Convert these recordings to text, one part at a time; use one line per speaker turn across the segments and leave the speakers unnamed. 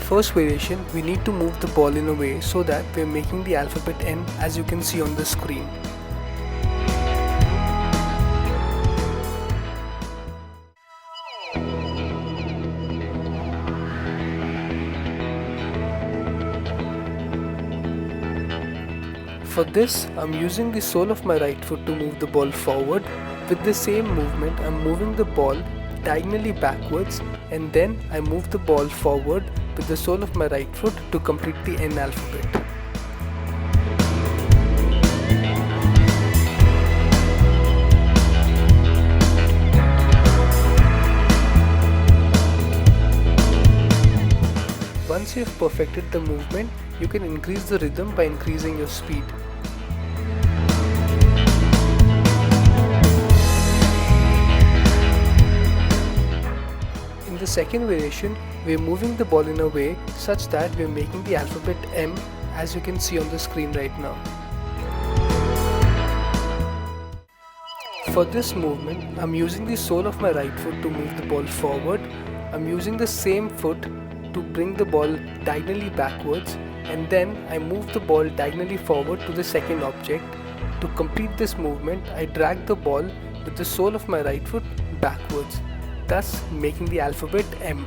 first variation, we need to move the ball in a way so that we are making the alphabet N, as you can see on the screen. For this, I'm using the sole of my right foot to move the ball forward. With the same movement, I'm moving the ball diagonally backwards, and then I move the ball forward with the sole of my right foot to complete the N alphabet. Once you have perfected the movement, you can increase the rhythm by increasing your speed. In the second variation, we are moving the ball in a way such that we are making the alphabet M, as you can see on the screen right now. For this movement, I'm using the sole of my right foot to move the ball forward. I'm using the same foot to bring the ball diagonally backwards, and then I move the ball diagonally forward to the second object. To complete this movement, I drag the ball with the sole of my right foot backwards, thus making the alphabet M.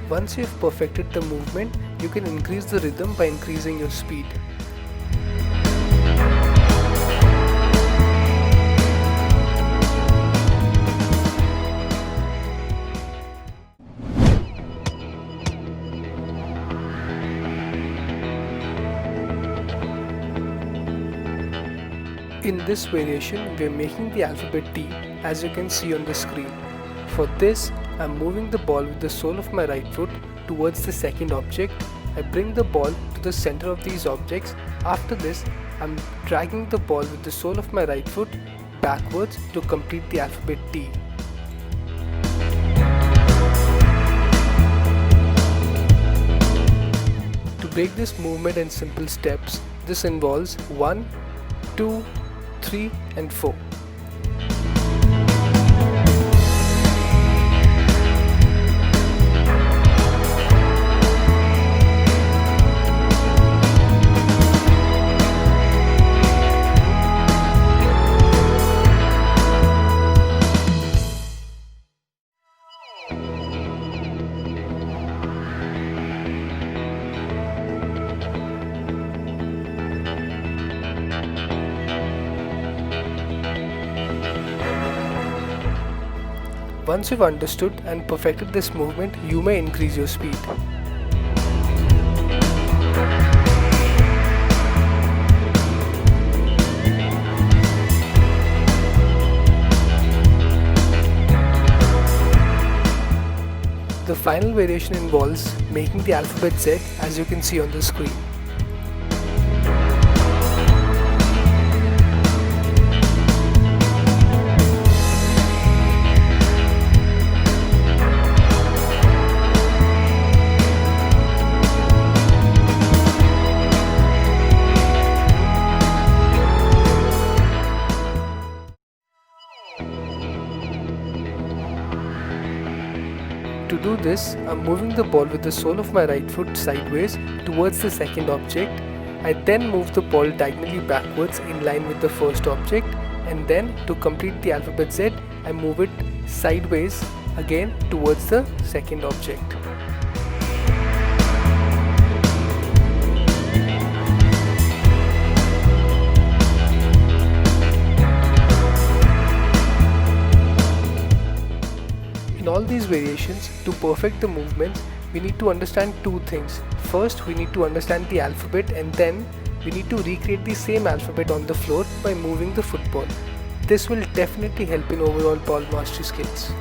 Once you have perfected the movement, you can increase the rhythm by increasing your speed. In this variation, we are making the alphabet T, as you can see on the screen. For this, I am moving the ball with the sole of my right foot towards the second object. I bring the ball to the center of these objects. After this, I am dragging the ball with the sole of my right foot backwards to complete the alphabet T. To break this movement in simple steps, this involves 1, 2, 3 and 4. Once you've understood and perfected this movement, you may increase your speed. The final variation involves making the alphabet Z, as you can see on the screen. To do this, I'm moving the ball with the sole of my right foot sideways towards the second object. I then move the ball diagonally backwards in line with the first object, and then to complete the alphabet Z, I move it sideways again towards the second object. In all these variations, to perfect the movements, we need to understand two things. First, we need to understand the alphabet, and then we need to recreate the same alphabet on the floor by moving the football. This will definitely help in overall ball mastery skills.